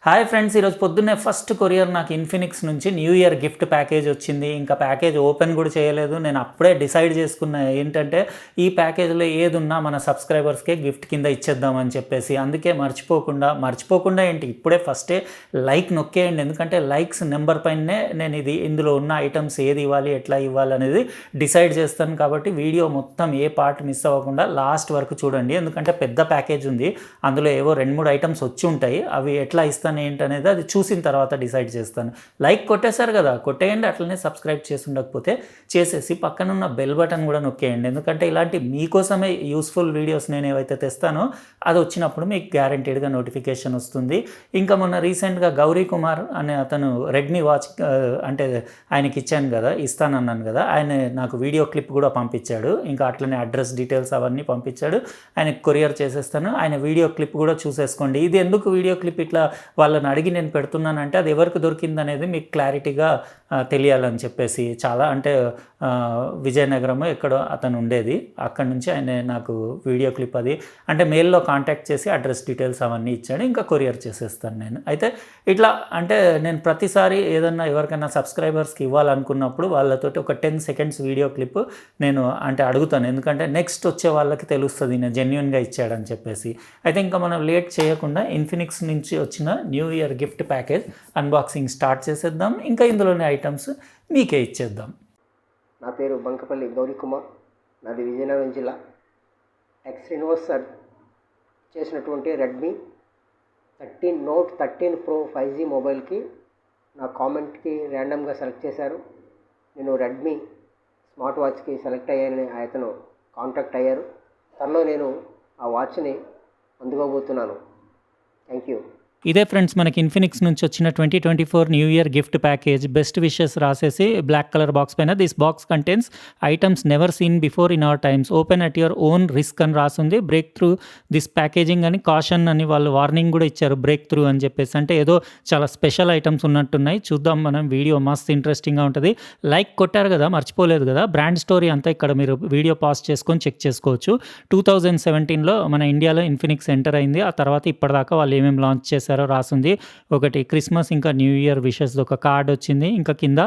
Hi friends, ఈరోజు పొద్దున్నే first courier నాకు ఇన్ఫినిక్స్ నుంచి న్యూ ఇయర్ గిఫ్ట్ ప్యాకేజ్ వచ్చింది. ఇంకా ప్యాకేజ్ ఓపెన్ కూడా చేయలేదు. నేను అప్పుడే డిసైడ్ చేసుకున్నా ఏంటంటే ఈ ప్యాకేజ్లో ఏది ఉన్నా మన సబ్స్క్రైబర్స్కే గిఫ్ట్ కింద ఇచ్చేద్దామని చెప్పేసి. అందుకే మర్చిపోకుండా ఏంటి ఇప్పుడే ఫస్టే లైక్ నొక్కేయండి. ఎందుకంటే లైక్స్ నెంబర్ పైనే నేను ఇందులో ఉన్న ఐటమ్స్ ఏది ఇవ్వాలి, ఎట్లా ఇవ్వాలి అనేది డిసైడ్ చేస్తాను. కాబట్టి వీడియో మొత్తం ఏ పార్ట్ మిస్ అవ్వకుండా లాస్ట్ వరకు చూడండి. ఎందుకంటే పెద్ద ప్యాకేజ్ ఉంది, అందులో ఏవో 2-3 ఐటమ్స్ వచ్చి ఉంటాయి. అవి ఎట్లా ఇస్తాను ఏంటనేది అది చూసిన తర్వాత డిసైడ్ చేస్తాను. లైక్ కొట్టేశారు కదా, కొట్టేయండి. అట్లనే సబ్స్క్రైబ్ చేసి ఉండకపోతే చేసేసి పక్కనున్న బెల్ బటన్ కూడా నొక్కేయండి. ఎందుకంటే ఇలాంటి మీకోసమే యూస్ఫుల్ వీడియోస్ నేను ఏవైతే తెస్తానో అది వచ్చినప్పుడు మీకు గ్యారంటీడ్గా నోటిఫికేషన్ వస్తుంది. ఇంకా మొన్న రీసెంట్గా గౌరీ కుమార్ అనే అతను రెడ్మీ వాచ్ అంటే ఆయనకి ఇస్తానన్నాను కదా, ఆయన నాకు వీడియో క్లిప్ కూడా పంపించాడు. ఇంకా అట్లనే అడ్రస్ డీటెయిల్స్ అవన్నీ పంపించాడు. ఆయనకి కొరియర్ చేసేస్తాను. ఆయన వీడియో క్లిప్ కూడా చూసేసుకోండి. ఇది ఎందుకు వీడియో క్లిప్ ఇట్లా వాళ్ళని అడిగి నేను పెడుతున్నానంటే అది ఎవరికి దొరికింది అనేది మీకు క్లారిటీగా తెలియాలని చెప్పేసి. చాలా అంటే విజయనగరం ఎక్కడో అతను ఉండేది, అక్కడి నుంచి ఆయన నాకు వీడియో క్లిప్ అది అంటే మెయిల్లో కాంటాక్ట్ చేసి అడ్రస్ డీటెయిల్స్ అవన్నీ ఇచ్చాడు. ఇంకా కొరియర్ చేసేస్తాను నేను. అయితే ఇట్లా అంటే నేను ప్రతిసారి ఏదన్నా ఎవరికైనా సబ్స్క్రైబర్స్కి ఇవ్వాలనుకున్నప్పుడు వాళ్ళతోటి ఒక 10 సెకండ్స్ వీడియో క్లిప్ నేను అంటే అడుగుతాను. ఎందుకంటే నెక్స్ట్ వచ్చే వాళ్ళకి తెలుస్తుంది నేను జెన్యున్గా ఇచ్చాడని చెప్పేసి. అయితే ఇంకా మనం లేట్ చేయకుండా ఇన్ఫినిక్స్ నుంచి వచ్చిన new year gift package unboxing start చేసేద్దాం. ఇంకా ఇందులోని ఐటమ్స్ మీకే ఇచ్చేద్దాం. నా పేరు బంకపల్లి గౌరీ కుమార్, నాది విజయనగరం జిల్లా. టెక్స్ యూనివర్స్ సార్ చేసినటువంటి రెడ్మీ నోట్ 13 ప్రో 5G మొబైల్కి నా కామెంట్కి ర్యాండమ్గా సెలెక్ట్ చేశారు. నేను రెడ్మీ స్మార్ట్ వాచ్కి సెలెక్ట్ అయ్యానని అతను కాంటాక్ట్ అయ్యారు. తనలో నేను ఆ వాచ్ని అందుకోబోతున్నాను. Thank you. ఇదే ఫ్రెండ్స్ మనకి ఇన్ఫినిక్స్ నుంచి వచ్చిన 2024 new year gift package. Best wishes రాసేసి బ్లాక్ కలర్ బాక్స్ పైన this box contains items never seen before in our times, open at your own risk అని రాసింది. బ్రేక్ త్రూ దిస్ ప్యాకేజింగ్ అని caution అని వాళ్ళు వార్నింగ్ కూడా ఇచ్చారు, బ్రేక్ త్రూ అని చెప్పేసి. అంటే ఏదో చాలా స్పెషల్ ఐటమ్స్ ఉన్నట్టున్నాయి. చూద్దాం మనం, వీడియో మస్తు ఇంట్రెస్టింగ్గా ఉంటుంది. లైక్ కొట్టారు కదా, మర్చిపోలేదు కదా. బ్రాండ్ స్టోరీ అంతా ఇక్కడ మీరు వీడియో పాస్ చేసుకొని చెక్ చేసుకోవచ్చు. 2017లో మన ఇండియాలో ఇన్ఫినిక్స్ ఎంటర్ అయింది. ఆ తర్వాత ఇప్పటిదాకా వాళ్ళు ఏమేమి లాంచ్ చేశారు రాసింది. ఒకటి క్రిస్మస్ ఇంకా న్యూ ఇయర్ విషెస్ ఒక కార్డ్ వచ్చింది. ఇంకా కింద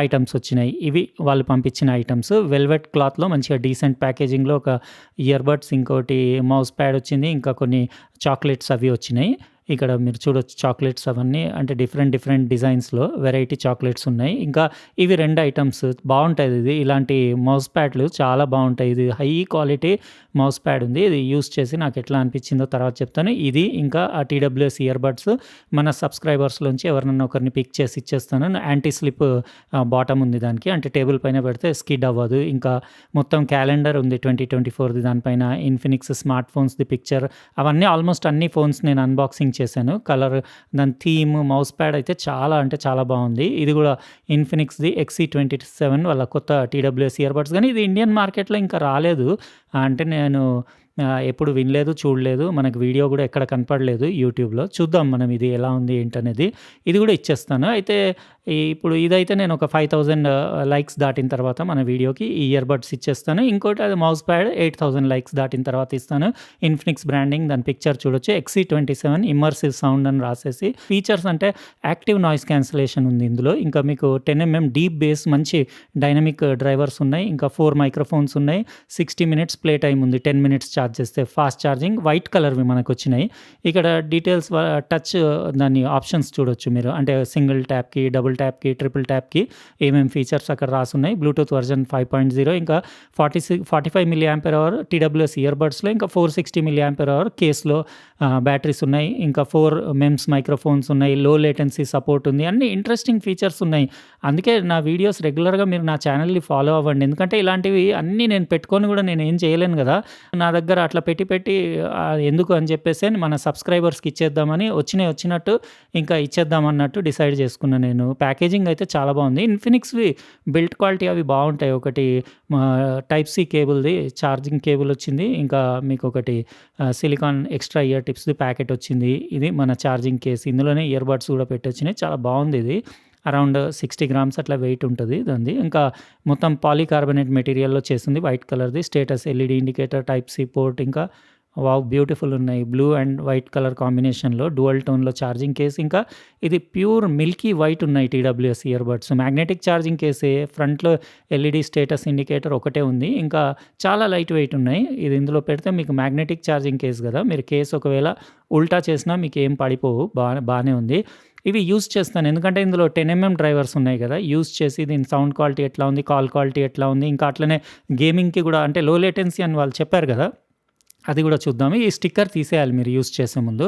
ఐటమ్స్ వచ్చినాయి. ఇవి వాళ్ళు పంపించిన ఐటమ్స్. వెల్వెట్ క్లాత్లో మంచిగా డీసెంట్ ప్యాకేజింగ్లో ఒక ఇయర్ బడ్స్, ఇంకోటి మౌస్ ప్యాడ్ వచ్చింది, ఇంకా కొన్ని చాక్లెట్స్ అవి వచ్చినాయి. ఇక్కడ మీరు చూడొచ్చు చాక్లెట్స్ అవన్నీ అంటే డిఫరెంట్ డిజైన్స్లో వెరైటీ చాక్లెట్స్ ఉన్నాయి. ఇంకా ఇవి 2 ఐటమ్స్ బాగుంటాయి. ఇది ఇలాంటి మౌస్ ప్యాడ్లు చాలా బాగుంటాయి. ఇది హై క్వాలిటీ మౌస్ ప్యాడ్ ఉంది. ఇది యూస్ చేసి నాకు ఎట్లా అనిపించిందో తర్వాత చెప్తాను. ఇది ఇంకా ఆ TWS ఇయర్ బడ్స్ మన సబ్స్క్రైబర్స్లోంచి ఎవరినన్నా ఒకరిని పిక్ చేసి ఇచ్చేస్తాను. యాంటీ స్లిప్ బాటమ్ ఉంది దానికి, అంటే టేబుల్ పైన పెడితే స్కిడ్ అవ్వదు. ఇంకా మొత్తం క్యాలెండర్ ఉంది 2024ది, దానిపైన ఇన్ఫినిక్స్ స్మార్ట్ ఫోన్స్ది పిక్చర్. అవన్నీ ఆల్మోస్ట్ అన్ని ఫోన్స్ నేను అన్బాక్సింగ్ చేశాను. కలర్, దాని థీమ్, మౌస్ ప్యాడ్ అయితే చాలా అంటే చాలా బాగుంది. ఇది కూడా ఇన్ఫినిక్స్ది XE27 వాళ్ళ కొత్త TWS ఇయర్ బడ్స్. కానీ ఇది ఇండియన్ మార్కెట్లో ఇంకా రాలేదు. అంటే నేను ఎప్పుడు వినలేదు, చూడలేదు. మనకు వీడియో కూడా ఎక్కడ కనపడలేదు యూట్యూబ్లో. చూద్దాం మనం ఇది ఎలా ఉంది ఏంటనేది. ఇది కూడా ఇచ్చేస్తాను. అయితే ఇప్పుడు ఇదైతే నేను ఒక 5000 లైక్స్ దాటిన తర్వాత మన వీడియోకి ఈ ఇయర్ బడ్స్ ఇచ్చేస్తాను. ఇంకోటి అది మౌస్ ప్యాడ్ 8000 లైక్స్ దాటిన తర్వాత ఇస్తాను. ఇన్ఫినిక్స్ బ్రాండింగ్, దాని పిక్చర్ చూడొచ్చు. XE27 ఇమ్మర్సివ్ సౌండ్ అని రాసేసి. ఫీచర్స్ అంటే యాక్టివ్ నాయిస్ క్యాన్సిలేషన్ ఉంది ఇందులో. ఇంకా మీకు 10mm డీప్ బేస్, మంచి డైనమిక్ డ్రైవర్స్ ఉన్నాయి. ఇంకా 4 మైక్రోఫోన్స్ ఉన్నాయి. 60 మినిట్స్ ప్లే టైం ఉంది. 10 మినిట్స్ ఛార్జ్ చేస్తే ఫాస్ట్ ఛార్జింగ్. వైట్ కలర్వి మనకు వచ్చినాయి. ఇక్కడ డీటెయిల్స్ టచ్ దాని ఆప్షన్స్ చూడొచ్చు మీరు. అంటే సింగిల్ ట్యాప్కి, డబుల్ ట్యాప్కి, ట్రిపుల్ ట్యాప్కి ఏమేమి ఫీచర్స్ అక్కడ రాసున్నాయి. బ్లూటూత్ వర్జన్ 5.0, ఇంకా 45 mAh TWS ఇయర్ బడ్స్లో, ఇంకా 460 mAh కేస్లో బ్యాటరీస్ ఉన్నాయి. ఇంకా 4 MEMS మైక్రోఫోన్స్ ఉన్నాయి. లో లేటెన్సీ సపోర్ట్ ఉంది. అన్ని ఇంట్రెస్టింగ్ ఫీచర్స్ ఉన్నాయి. అందుకే నా వీడియోస్ రెగ్యులర్గా మీరు నా ఛానల్ని ఫాలో అవ్వండి. ఎందుకంటే ఇలాంటివి అన్నీ నేను పెట్టుకొని కూడా నేను ఏం చేయలేను కదా. నా దగ్గర అట్లా పెట్టి ఎందుకు అని చెప్పేసి మన సబ్స్క్రైబర్స్కి ఇచ్చేద్దామని వచ్చినట్టు ఇంకా ఇచ్చేద్దామన్నట్టు డిసైడ్ చేసుకున్నాను నేను. ప్యాకేజింగ్ అయితే చాలా బాగుంది. ఇన్ఫినిక్స్వి బిల్ట్ క్వాలిటీ అవి బాగుంటాయి. ఒకటి Type-C కేబుల్ది ఛార్జింగ్ కేబుల్ వచ్చింది. ఇంకా మీకు ఒకటి సిలికాన్ ఎక్స్ట్రా ఇయర్ టిప్స్ది ప్యాకెట్ వచ్చింది. ఇది మన ఛార్జింగ్ కేస్. ఇందులోనే ఇయర్ బడ్స్ కూడా పెట్టొచ్చినాయి. చాలా బాగుంది ఇది. అరౌండ్ 60 గ్రామ్స్ అట్లా వెయిట్ ఉంటుంది దానిది. ఇంకా మొత్తం పాలీకార్బోనేట్ మెటీరియల్లో చేసింది, వైట్ కలర్ది. Status LED indicator, Type-C port, ఇంకా వావ్! బ్యూటిఫుల్ ఉన్నాయి. బ్లూ అండ్ వైట్ కలర్ కాంబినేషన్‌లో డ్యుయల్ టోన్‌లో ఛార్జింగ్ కేస్, ఇంకా ఇది ప్యూర్ మిల్కీ వైట్ ఉన్నాయి TWS ear buds. Magnetic charging కేసే. ఫ్రంట్‌లో ఎల్ఈడీ స్టేటస్ ఇండికేటర్ ఒకటే ఉంది. ఇంకా చాలా లైట్ వెయిట్ ఉన్నాయి. ఇది ఇందులో పెడితే మీకు మ్యాగ్నెటిక్ ఛార్జింగ్ కేస్ గదా! మీరు కేస్ ఒకవేళ ఉల్టా చేసినా మీకేం పడిపోవు. బానే ఉంది. ఇవి యూజ్ చేస్తాను. ఎందుకంటే ఇందులో 10 ఎంఎం డ్రైవర్స్ ఉన్నాయి గదా! యూజ్ చేసి దీని సౌండ్ క్వాలిటీ ఎట్లా ఉంది, కాల్ క్వాలిటీ ఎట్లా ఉంది, ఇంకా అట్లనే గేమింగ్‌కి గూడా అంటే లో లేటెన్సీ అని వాళ్ళు చెప్పారు గదా! అది గూడా చూద్దాము. ఈ స్టిక్కర్ తీసేయాలి మీరు యూజ్ చేసే ముందు.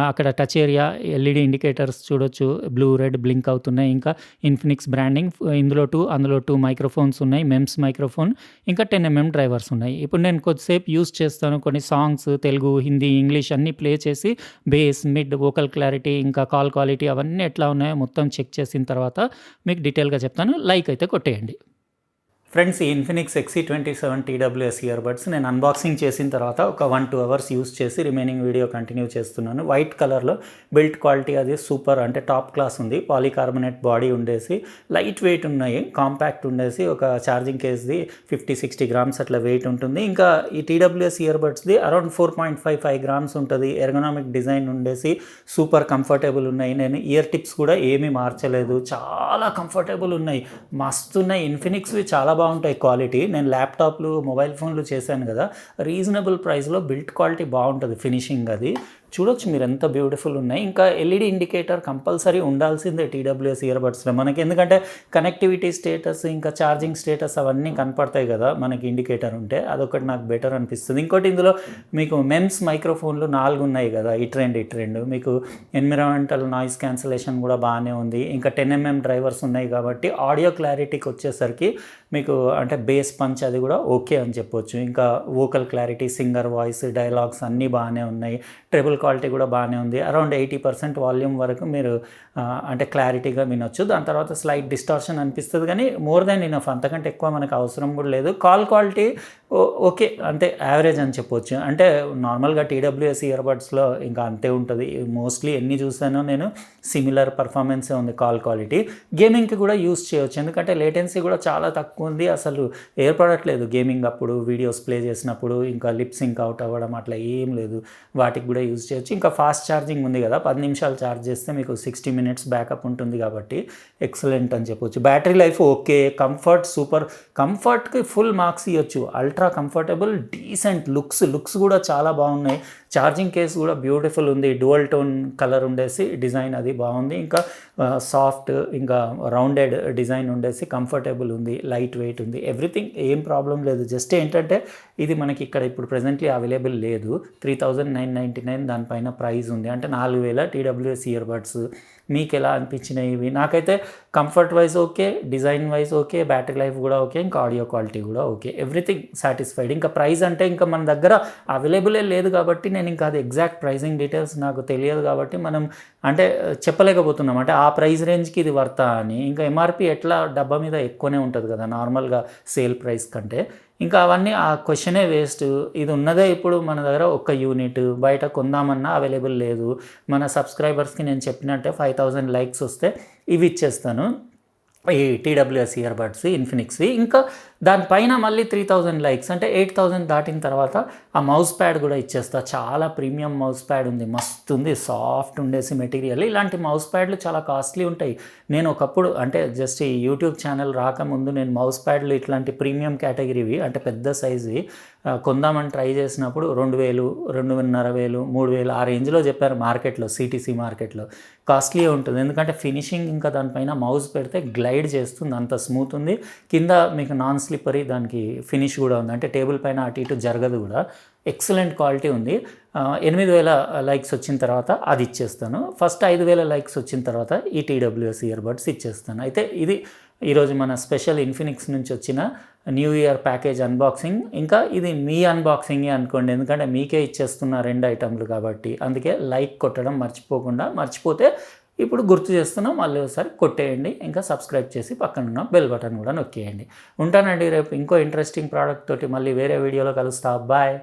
అక్కడ టచ్ ఏరియా, ఎల్ఈడీ ఇండికేటర్స్ చూడొచ్చు. బ్లూ, రెడ్ బ్లింక్ అవుతున్నాయి. ఇంకా ఇన్ఫినిక్స్ బ్రాండింగ్ ఇందులో 2, అందులో 2 మైక్రోఫోన్స్ ఉన్నాయి. మెమ్స్ మైక్రోఫోన్, ఇంకా 10 ఎంఎం డ్రైవర్స్ ఉన్నాయి. ఇప్పుడు నేను కొద్దిసేపు యూజ్ చేస్తాను. కొన్ని సాంగ్స్ తెలుగు, హిందీ, ఇంగ్లీష్ అన్నీ ప్లే చేసి బేస్, మిడ్, వోకల్ క్లారిటీ, ఇంకా కాల్ క్వాలిటీ అవన్నీ ఎట్లా ఉన్నాయో మొత్తం చెక్ చేసిన తర్వాత మీకు డీటెయిల్‌గా చెప్తాను. లైక్ అయితే కొట్టేయండి. ఫ్రెండ్స్, ఈ Infinix XC27 TWS ear buds నేను అన్బాక్సింగ్ చేసిన తర్వాత ఒక 1-2 అవర్స్ యూస్ చేసి రిమైనింగ్ వీడియో కంటిన్యూ చేస్తున్నాను. వైట్ కలర్లో బిల్ట్ క్వాలిటీ అది సూపర్, అంటే టాప్ క్లాస్ ఉంది. పాలీకార్బోనేట్ బాడీ ఉండేసి లైట్ వెయిట్ ఉన్నాయి, కాంపాక్ట్ ఉండేసి ఒక ఛార్జింగ్ కేస్ది 50-60 గ్రామ్స్ అట్లా వెయిట్ ఉంటుంది. ఇంకా ఈ టీడబ్ల్యూఎస్ ఇయర్ బడ్స్ది అరౌండ్ 4.55 గ్రామ్స్ ఉంటుంది. ఎర్గనామిక్ డిజైన్ ఉండేసి సూపర్ కంఫర్టబుల్ ఉన్నాయి. నేను ఇయర్ టిప్స్ కూడా ఏమీ మార్చలేదు, చాలా కంఫర్టబుల్ ఉన్నాయి, మస్తు ఉన్నాయి. ఇన్ఫినిక్స్వి చాలా బాగుంటాయి క్వాలిటీ. నేను ల్యాప్టాప్లు, మొబైల్ ఫోన్లు చేశాను కదా, రీజనబుల్ ప్రైస్లో బిల్ట్ క్వాలిటీ బాగుంటుంది, ఫినిషింగ్ అది చూడొచ్చు మీరు ఎంత బ్యూటిఫుల్ ఉన్నాయి. ఇంకా ఎల్ఈడి ఇండికేటర్ కంపల్సరీ ఉండాల్సిందే టీడబ్ల్యూఎస్ ఇయర్ బడ్స్లో మనకి, ఎందుకంటే కనెక్టివిటీ స్టేటస్, ఇంకా ఛార్జింగ్ స్టేటస్ అవన్నీ కనపడతాయి కదా మనకి ఇండికేటర్ ఉంటే. అదొకటి నాకు బెటర్ అనిపిస్తుంది. ఇంకోటి ఇందులో మీకు మెమ్స్ మైక్రోఫోన్లు 4 ఉన్నాయి కదా, ఇటు రెండు మీకు ఎన్విరాన్మెంటల్ నాయిస్ క్యాన్సలేషన్ కూడా బాగానే ఉంది. ఇంకా 10 ఎంఎం డ్రైవర్స్ ఉన్నాయి కాబట్టి ఆడియో క్లారిటీకి వచ్చేసరికి మీకు అంటే బేస్ పంచ్ అది కూడా ఓకే అని చెప్పొచ్చు. ఇంకా vocal clarity, singer voice, dialogues అన్నీ బాగానే ఉన్నాయి. ట్రిబుల్ క్వాలిటీ కూడా బాగానే ఉంది. అరౌండ్ 80% వాల్యూమ్ వరకు మీరు అంటే క్లారిటీగా వినొచ్చు. దాని తర్వాత స్లైట్ డిస్టార్షన్ అనిపిస్తుంది, కానీ మోర్ దెన్ ఇనఫ్, అంతకంటే ఎక్కువ మనకు అవసరం కూడా లేదు. కాల్ క్వాలిటీ ఓకే, అంటే యావరేజ్ అని చెప్పొచ్చు. అంటే నార్మల్గా టీడబ్ల్యూఎస్ ఇయర్ బడ్స్లో ఇంకా అంతే ఉంటుంది. మోస్ట్లీ ఎన్ని చూసానో నేను సిమిలర్ పర్ఫార్మెన్సే ఉంది కాల్ క్వాలిటీ. గేమింగ్కి కూడా యూస్ చేయవచ్చు, ఎందుకంటే లేటెన్సీ కూడా చాలా తక్కువ ఉంది, అసలు ఏర్పడట్లేదు గేమింగ్ అప్పుడు, వీడియోస్ ప్లే చేసినప్పుడు ఇంకా లిప్ సింక్ అవుట్ అవ్వడం అట్లా ఏం లేదు. వాటికి కూడా యూజ్ చేయొచ్చు. ఇంకా ఫాస్ట్ ఛార్జింగ్ ఉంది కదా, 10 నిమిషాలు ఛార్జ్ చేస్తే మీకు 60 మినిట్స్ బ్యాకప్ ఉంటుంది కాబట్టి ఎక్సలెంట్ అని చెప్పొచ్చు. Battery life okay, comfort super, కంఫర్ట్కి ఫుల్ మార్క్స్ ఇవ్వచ్చు. అల్ట్రా కంఫర్టబుల్, డీసెంట్ లుక్స్ కూడా చాలా బాగున్నాయి. ఛార్జింగ్ కేస్ కూడా బ్యూటిఫుల్ ఉంది, డ్యుయల్ టోన్ కలర్ ఉండేసి డిజైన్ అది బాగుంది. ఇంకా సాఫ్ట్, ఇంకా రౌండెడ్ డిజైన్ ఉండేసి కంఫర్టబుల్ ఉంది, లైట్ వెయిట్ ఉంది, ఎవ్రీథింగ్ ఏం ప్రాబ్లం లేదు. జస్ట్ ఏంటంటే ఇది మనకి ఇక్కడ ఇప్పుడు ప్రెజెంట్లీ అవైలబుల్ లేదు. 3999 దానిపైన ప్రైస్ ఉంది, అంటే 4000 టీడబ్ల్యూఎస్ ఇయర్ బడ్స్. మీకు ఎలా అనిపించినాయి ఇవి? నాకైతే comfort wise okay, design wise okay, battery life కూడా ఓకే, ఇంకా ఆడియో క్వాలిటీ కూడా ఓకే, ఎవ్రీథింగ్ సాటిస్ఫైడ్. ఇంకా ప్రైస్ అంటే ఇంకా మన దగ్గర అవైలబులే లేదు కాబట్టి నేను ఇంకా అది ఎగ్జాక్ట్ ప్రైజింగ్ డీటెయిల్స్ నాకు తెలియదు కాబట్టి మనం అంటే చెప్పలేకపోతున్నాం, అంటే ఆ ప్రైస్ రేంజ్కి ఇది వర్తా అని. ఇంకా ఎంఆర్పి ఎట్లా డబ్బా మీద ఎక్కువనే ఉంటుంది కదా నార్మల్గా సేల్ ప్రైస్ కంటే. ఇంకా అవన్నీ ఆ క్వశ్చనే వేస్ట్. ఇది ఉన్నదే ఇప్పుడు మన దగ్గర ఒక్క యూనిట్, బయట కొందామన్నా అవైలబుల్ లేదు. మన సబ్స్క్రైబర్స్కి నేను చెప్పినట్టే 5000 లైక్స్ వస్తే ఇవి ఇచ్చేస్తాను, ఈ టీడబ్ల్యూఎస్ ఇయర్ బడ్స్ ఇన్ఫినిక్స్వి. ఇంకా దానిపైన మళ్ళీ 3000 లైక్స్ అంటే 8000 దాటిన తర్వాత ఆ మౌస్ ప్యాడ్ కూడా ఇచ్చేస్తా. చాలా ప్రీమియం మౌస్ ప్యాడ్ ఉంది, మస్తు ఉంది, సాఫ్ట్ ఉండేసి మెటీరియల్. ఇలాంటి మౌస్ ప్యాడ్లు చాలా కాస్ట్లీ ఉంటాయి. నేను ఒకప్పుడు అంటే జస్ట్ ఈ యూట్యూబ్ ఛానల్ రాకముందు నేను మౌస్ ప్యాడ్లు ఇట్లాంటి ప్రీమియం కేటగిరీవి అంటే పెద్ద సైజువి కొందామని ట్రై చేసినప్పుడు 2000, 2500, 3000 ఆ రేంజ్లో చెప్పారు మార్కెట్లో, సిటీసీ మార్కెట్లో. కాస్ట్లీ ఉంటుంది, ఎందుకంటే ఫినిషింగ్ ఇంకా దానిపైన మౌస్ పెడితే గ్లైడ్ చేస్తుంది, అంత స్మూత్ ఉంది. కింద మీకు నాన్ స్లిప్పరీ దానికి ఫినిష్ కూడా ఉంది, అంటే టేబుల్ పైన అటు ఇటు జరగదు కూడా. ఎక్సలెంట్ క్వాలిటీ ఉంది. 8000 లైక్స్ వచ్చిన తర్వాత అది ఇచ్చేస్తాను. ఫస్ట్ 5000 లైక్స్ వచ్చిన తర్వాత ఈ టీడబ్ల్యూఎస్ ఇయర్ బడ్స్ ఇచ్చేస్తాను. అయితే ఇది ఈరోజు మన స్పెషల్ ఇన్ఫినిక్స్ నుంచి వచ్చిన న్యూ ఇయర్ ప్యాకేజ్ అన్బాక్సింగ్. ఇంకా ఇది మీ అన్బాక్సింగే అనుకోండి, ఎందుకంటే మీకే ఇచ్చేస్తున్న 2 ఐటమ్లు కాబట్టి. అందుకే లైక్ కొట్టడం మర్చిపోకుండా, మర్చిపోతే ఇప్పుడు గుర్తు చేస్తున్నాం, మళ్ళీ ఒకసారి కొట్టేయండి. ఇంకా సబ్స్క్రైబ్ చేసి పక్కనున్న బెల్ బటన్ కూడా నొక్కేయండి. ఉంటానండి, రేపు ఇంకో ఇంట్రెస్టింగ్ ప్రోడక్ట్ తోటి మళ్ళీ వేరే వీడియోలో కలుస్తా. బాయ్.